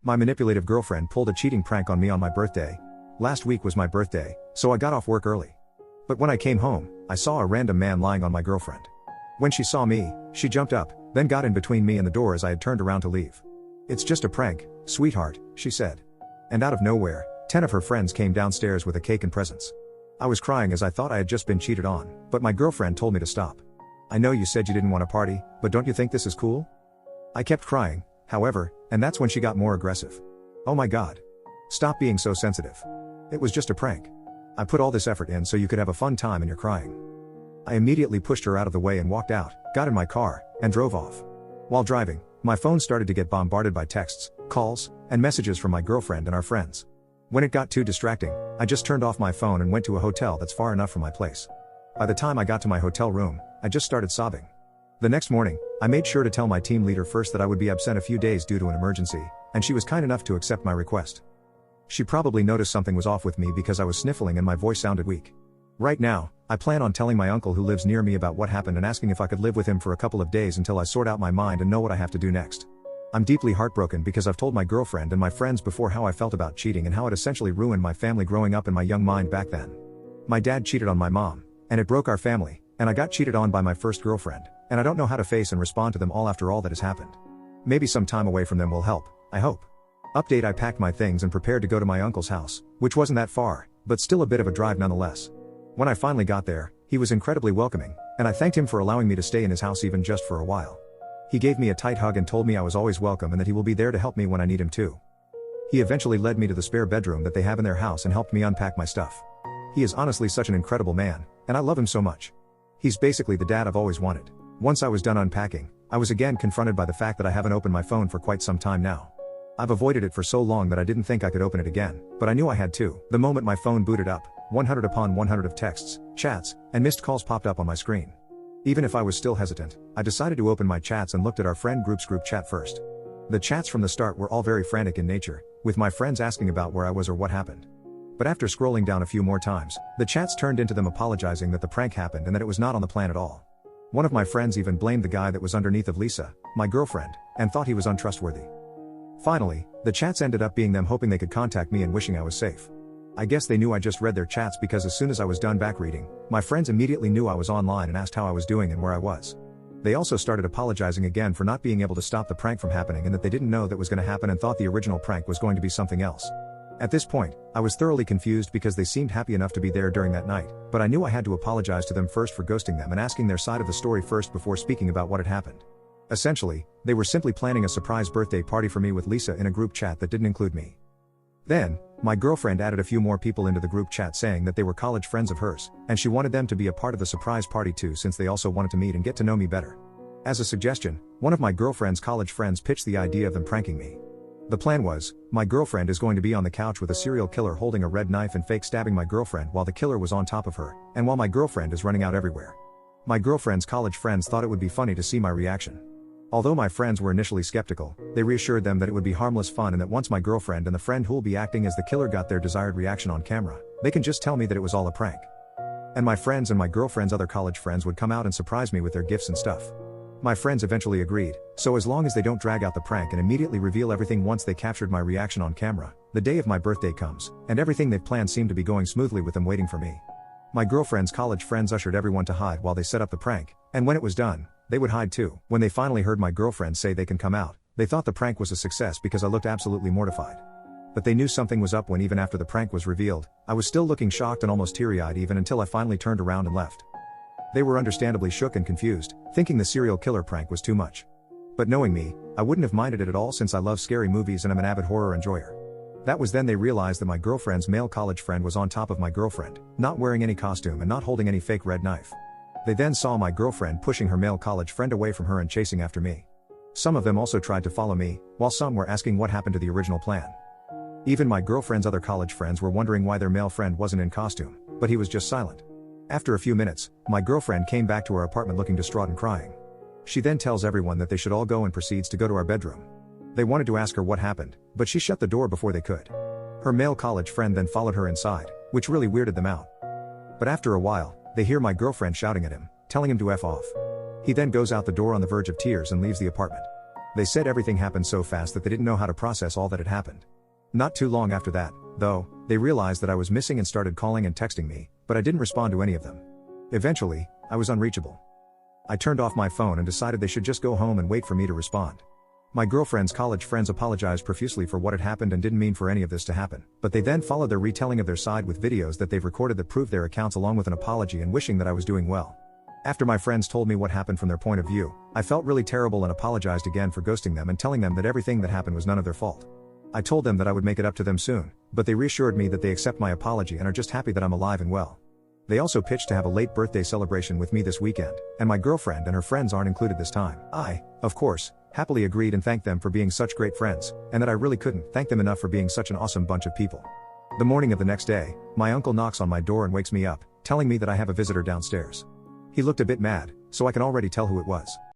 My manipulative girlfriend pulled a cheating prank on me on my birthday. Last week was my birthday, so I got off work early. But when I came home, I saw a random man lying on my girlfriend. When she saw me, she jumped up, then got in between me and the door as I had turned around to leave. "It's just a prank, sweetheart," she said. And out of nowhere, 10 of her friends came downstairs with a cake and presents. I was crying as I thought I had just been cheated on, but my girlfriend told me to stop. "I know you said you didn't want to party, but don't you think this is cool?" I kept crying, however, and that's when she got more aggressive. "Oh my God. Stop being so sensitive. It was just a prank. I put all this effort in so you could have a fun time and you're crying." I immediately pushed her out of the way and walked out, got in my car, and drove off. While driving, my phone started to get bombarded by texts, calls, and messages from my girlfriend and our friends. When it got too distracting, I just turned off my phone and went to a hotel that's far enough from my place. By the time I got to my hotel room, I just started sobbing. The next morning, I made sure to tell my team leader first that I would be absent a few days due to an emergency, and she was kind enough to accept my request. She probably noticed something was off with me because I was sniffling and my voice sounded weak. Right now, I plan on telling my uncle who lives near me about what happened and asking if I could live with him for a couple of days until I sort out my mind and know what I have to do next. I'm deeply heartbroken because I've told my girlfriend and my friends before how I felt about cheating and how it essentially ruined my family growing up and my young mind back then. My dad cheated on my mom, and it broke our family, and I got cheated on by my first girlfriend, and I don't know how to face and respond to them all after all that has happened. Maybe some time away from them will help, I hope. Update: I packed my things and prepared to go to my uncle's house, which wasn't that far, but still a bit of a drive nonetheless. When I finally got there, he was incredibly welcoming, and I thanked him for allowing me to stay in his house even just for a while. He gave me a tight hug and told me I was always welcome and that he will be there to help me when I need him too. He eventually led me to the spare bedroom that they have in their house and helped me unpack my stuff. He is honestly such an incredible man, and I love him so much. He's basically the dad I've always wanted. Once I was done unpacking, I was again confronted by the fact that I haven't opened my phone for quite some time now. I've avoided it for so long that I didn't think I could open it again, but I knew I had to. The moment my phone booted up, 100 upon 100 of texts, chats, and missed calls popped up on my screen. Even if I was still hesitant, I decided to open my chats and looked at our friend group's group chat first. The chats from the start were all very frantic in nature, with my friends asking about where I was or what happened. But after scrolling down a few more times, the chats turned into them apologizing that the prank happened and that it was not on the plan at all. One of my friends even blamed the guy that was underneath of Lisa, my girlfriend, and thought he was untrustworthy. Finally, the chats ended up being them hoping they could contact me and wishing I was safe. I guess they knew I just read their chats because as soon as I was done back reading, my friends immediately knew I was online and asked how I was doing and where I was. They also started apologizing again for not being able to stop the prank from happening and that they didn't know that was going to happen and thought the original prank was going to be something else. At this point, I was thoroughly confused because they seemed happy enough to be there during that night, but I knew I had to apologize to them first for ghosting them and asking their side of the story first before speaking about what had happened. Essentially, they were simply planning a surprise birthday party for me with Lisa in a group chat that didn't include me. Then, my girlfriend added a few more people into the group chat saying that they were college friends of hers, and she wanted them to be a part of the surprise party too since they also wanted to meet and get to know me better. As a suggestion, one of my girlfriend's college friends pitched the idea of them pranking me. The plan was, my girlfriend is going to be on the couch with a serial killer holding a red knife and fake stabbing my girlfriend while the killer was on top of her, and while my girlfriend is running out everywhere. My girlfriend's college friends thought it would be funny to see my reaction. Although my friends were initially skeptical, they reassured them that it would be harmless fun and that once my girlfriend and the friend who'll be acting as the killer got their desired reaction on camera, they can just tell me that it was all a prank. And my friends and my girlfriend's other college friends would come out and surprise me with their gifts and stuff. My friends eventually agreed, so as long as they don't drag out the prank and immediately reveal everything once they captured my reaction on camera, the day of my birthday comes, and everything they've planned seemed to be going smoothly with them waiting for me. My girlfriend's college friends ushered everyone to hide while they set up the prank, and when it was done, they would hide too. When they finally heard my girlfriend say they can come out, they thought the prank was a success because I looked absolutely mortified. But they knew something was up when even after the prank was revealed, I was still looking shocked and almost teary-eyed even until I finally turned around and left. They were understandably shook and confused, thinking the serial killer prank was too much. But knowing me, I wouldn't have minded it at all since I love scary movies and I'm an avid horror enjoyer. That was then they realized that my girlfriend's male college friend was on top of my girlfriend, not wearing any costume and not holding any fake red knife. They then saw my girlfriend pushing her male college friend away from her and chasing after me. Some of them also tried to follow me, while some were asking what happened to the original plan. Even my girlfriend's other college friends were wondering why their male friend wasn't in costume, but he was just silent. After a few minutes, my girlfriend came back to her apartment looking distraught and crying. She then tells everyone that they should all go and proceeds to go to our bedroom. They wanted to ask her what happened, but she shut the door before they could. Her male college friend then followed her inside, which really weirded them out. But after a while, they hear my girlfriend shouting at him, telling him to F off. He then goes out the door on the verge of tears and leaves the apartment. They said everything happened so fast that they didn't know how to process all that had happened. Not too long after that, though, they realized that I was missing and started calling and texting me, but I didn't respond to any of them. Eventually, I was unreachable. I turned off my phone and decided they should just go home and wait for me to respond. My girlfriend's college friends apologized profusely for what had happened and didn't mean for any of this to happen, but they then followed their retelling of their side with videos that they've recorded that proved their accounts along with an apology and wishing that I was doing well. After my friends told me what happened from their point of view, I felt really terrible and apologized again for ghosting them and telling them that everything that happened was none of their fault. I told them that I would make it up to them soon, but they reassured me that they accept my apology and are just happy that I'm alive and well. They also pitched to have a late birthday celebration with me this weekend, and my girlfriend and her friends aren't included this time. I, of course, happily agreed and thanked them for being such great friends, and that I really couldn't thank them enough for being such an awesome bunch of people. The morning of the next day, my uncle knocks on my door and wakes me up, telling me that I have a visitor downstairs. He looked a bit mad, so I can already tell who it was.